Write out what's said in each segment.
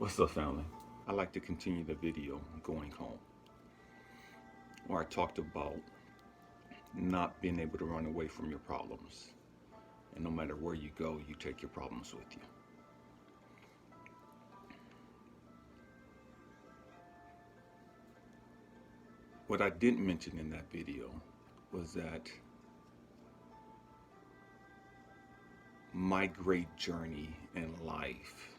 What's up, family? I'd like to continue the video going home, where I talked about not being able to run away from your problems. And no matter where you go, you take your problems with you. What I didn't mention in that video was that my great journey in life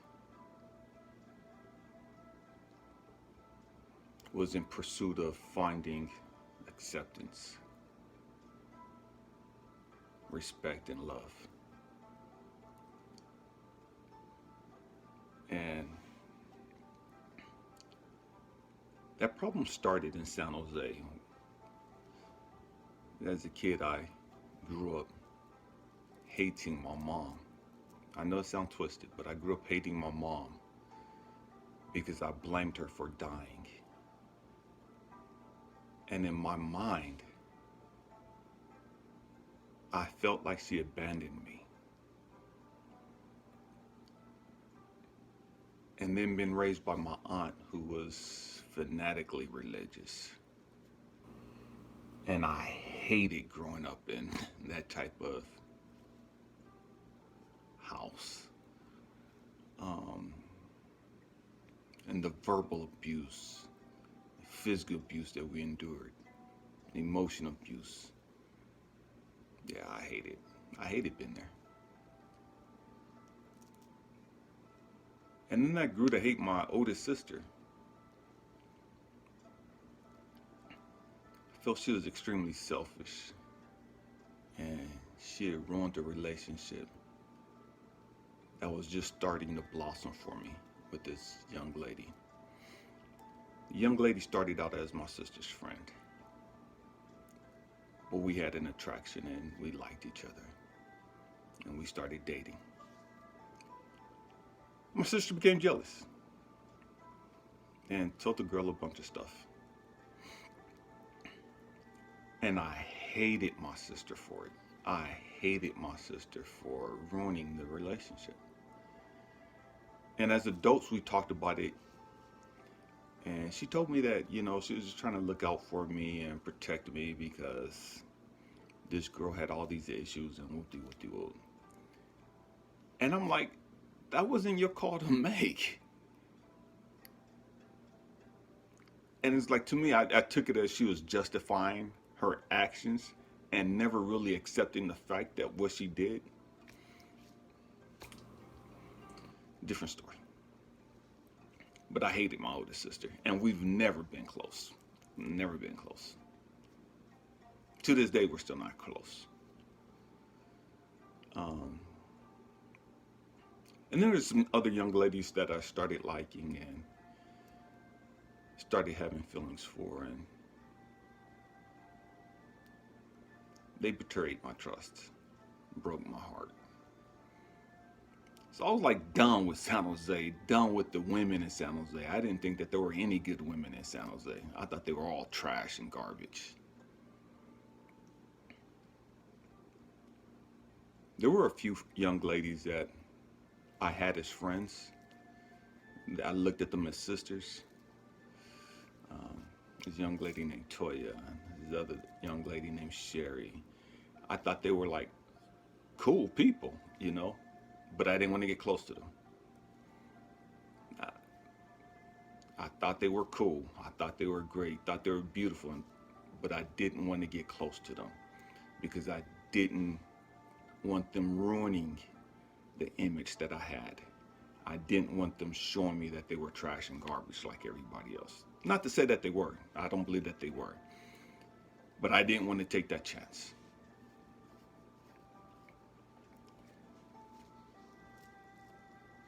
was in pursuit of finding acceptance, respect, and love. And that problem started in San Jose. As a kid, I grew up hating my mom. I know it sounds twisted, but I grew up hating my mom because I blamed her for dying. And in my mind, I felt like she abandoned me. And then been raised by my aunt, who was fanatically religious. And I hated growing up in that type of house. And the verbal abuse, physical abuse that we endured, emotional abuse. Yeah, I hate it. I hated being there. And then I grew to hate my oldest sister. I felt she was extremely selfish. And she had ruined a relationship that was just starting to blossom for me with this young lady. The young lady started out as my sister's friend. But we had an attraction and we liked each other. And we started dating. My sister became jealous and told the girl a bunch of stuff. And I hated my sister for it. I hated my sister for ruining the relationship. And as adults, we talked about it. And she told me that, she was just trying to look out for me and protect me because this girl had all these issues and whoop-de-whoop-de-whoop. And I'm like, that wasn't your call to make. And it's like, to me, I took it as she was justifying her actions and never really accepting the fact that what she did, different story. But I hated my older sister, and we've never been close. Never been close. To this day, we're still not close. And there were some other young ladies that I started liking and started having feelings for, and they betrayed my trust, broke my heart. So I was like done with San Jose, done with the women in San Jose. I didn't think that there were any good women in San Jose. I thought they were all trash and garbage. There were a few young ladies that I had as friends. I looked at them as sisters. This young lady named Toya, this other young lady named Sherry. I thought they were like cool people, but I didn't want to get close to them. I thought they were cool. I thought they were great. Thought they were beautiful, but I didn't want to get close to them because I didn't want them ruining the image that I had. I didn't want them showing me that they were trash and garbage like everybody else. Not to say that they were. I don't believe that they were. But I didn't want to take that chance.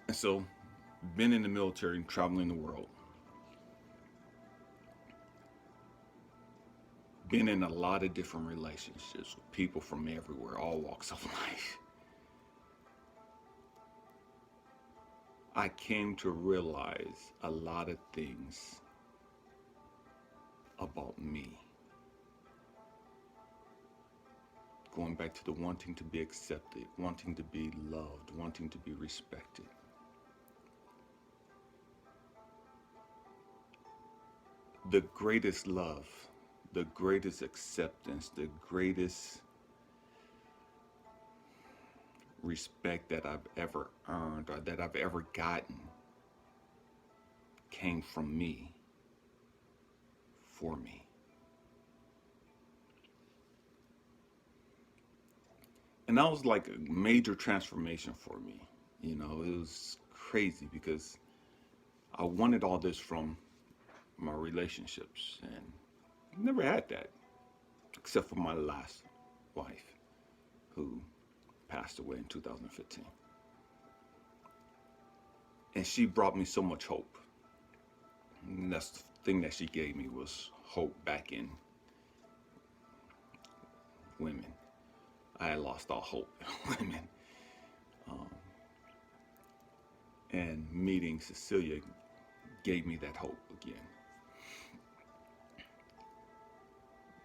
And so, been in the military and traveling the world. Been in a lot of different relationships with people from everywhere, all walks of life. I came to realize a lot of things about me. Going back to the wanting to be accepted, wanting to be loved, wanting to be respected. the greatest love, the greatest acceptance, the greatest respect that I've ever earned or that I've ever gotten came from me, for me. And that was like a major transformation for me. You know, it was crazy because I wanted all this from my relationships and never had that except for my last wife who passed away in 2015. And she brought me so much hope. And that's the thing that she gave me was hope back in women. I had lost all hope in women. Um, and meeting Cecilia gave me that hope again.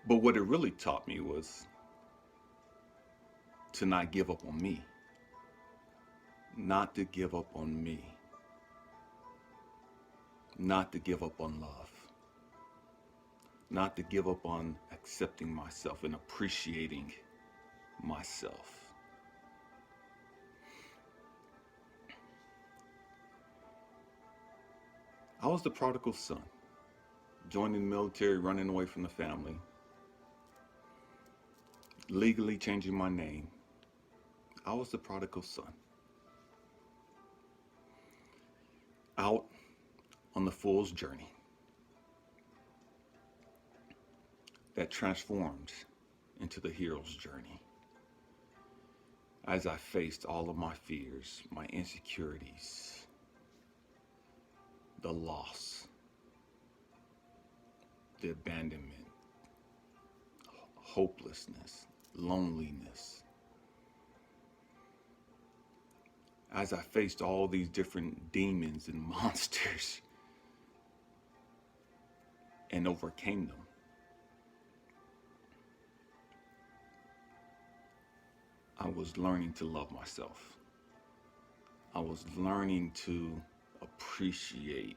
But what it really taught me was to not give up on me. Not to give up on me. Not to give up on love. Not to give up on accepting myself and appreciating myself. I was the prodigal son, joining the military, running away from the family, legally changing my name. I was the prodigal son. Out on the fool's journey that transformed into the hero's journey. As I faced all of my fears, my insecurities, the loss, the abandonment, hopelessness, loneliness. As I faced all these different demons and monsters and overcame them, I was learning to love myself. I was learning to appreciate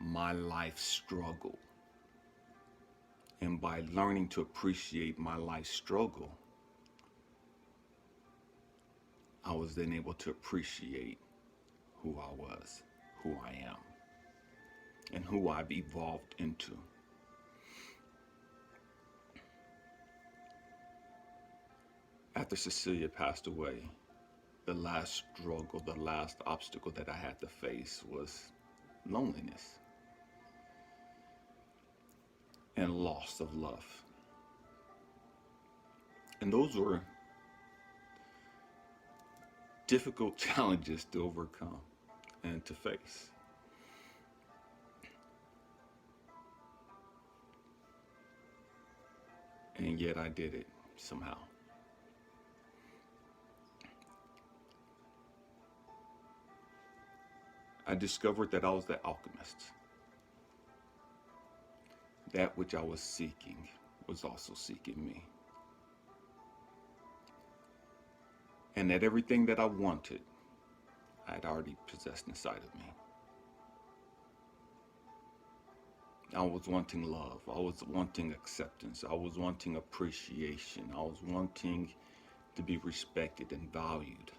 my life struggle. And by learning to appreciate my life struggle, I was then able to appreciate who I was, who I am, and who I've evolved into. After Cecilia passed away, the last struggle, the last obstacle that I had to face was loneliness and loss of love. And those were difficult challenges to overcome and to face. And yet I did it somehow. I discovered that I was the alchemist. That which I was seeking was also seeking me. And that everything that I wanted, I had already possessed inside of me. I was wanting love. I was wanting acceptance. I was wanting appreciation. I was wanting to be respected and valued.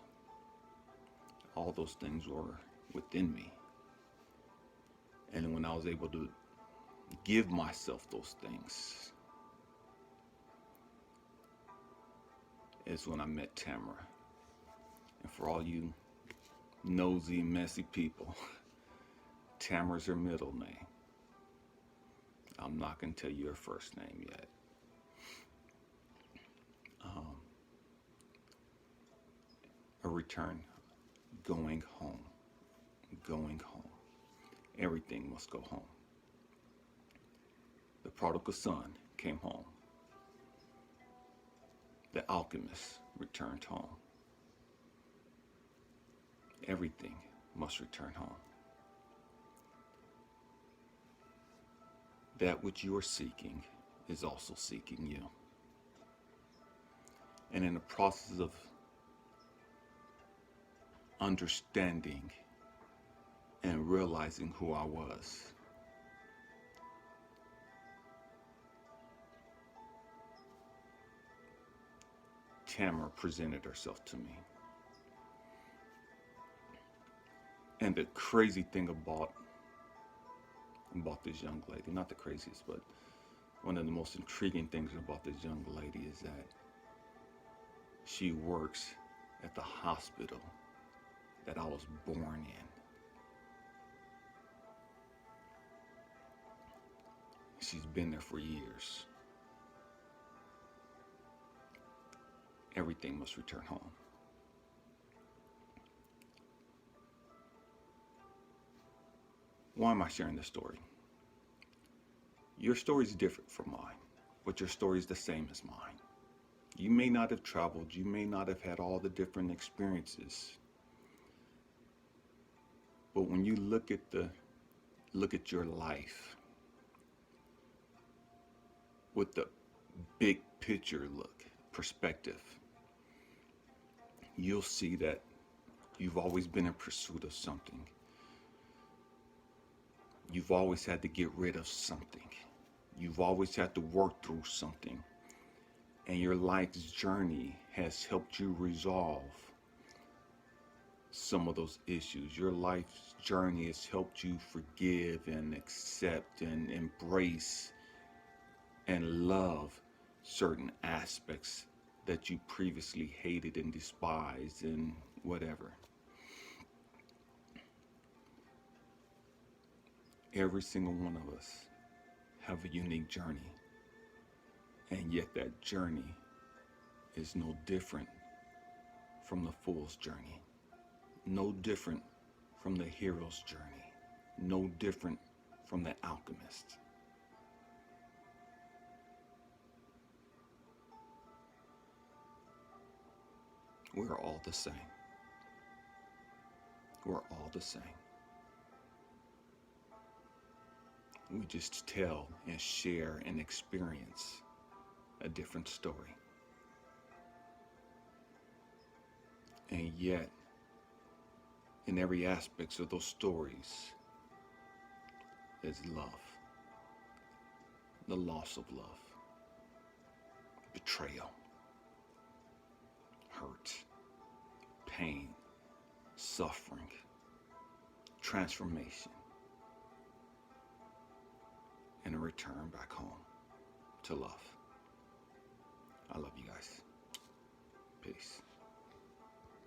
All those things were within me. And when I was able to give myself those things, is when I met Tamara. And for all you nosy, messy people, Tamara's her middle name. I'm not going to tell you her first name yet. A return, going home, going home. Everything must go home. The prodigal son came home. The alchemist returned home. Everything must return home. That which you are seeking is also seeking you. And in the process of understanding and realizing who I was, Tamara presented herself to me. And the crazy thing about this young lady, not the craziest, but one of the most intriguing things about this young lady is that she works at the hospital that I was born in. She's been there for years. Everything must return home. Why am I sharing this story? Your story is different from mine, but your story is the same as mine. You may not have traveled, you may not have had all the different experiences, but when you look at your life with the big picture perspective, you'll see that you've always been in pursuit of something. You've always had to get rid of something. You've always had to work through something. And your life's journey has helped you resolve some of those issues. Your life's journey has helped you forgive and accept and embrace and love certain aspects that you previously hated and despised and whatever. Every single one of us have a unique journey, and yet that journey is no different from the fool's journey, no different from the hero's journey, no different from the alchemist. We're all the same. We're all the same. We just tell and share and experience a different story. And yet, in every aspect of those stories is love. The loss of love. Betrayal. Hurt. Pain. Suffering. Transformation. And a return back home to love. I love you guys. Peace.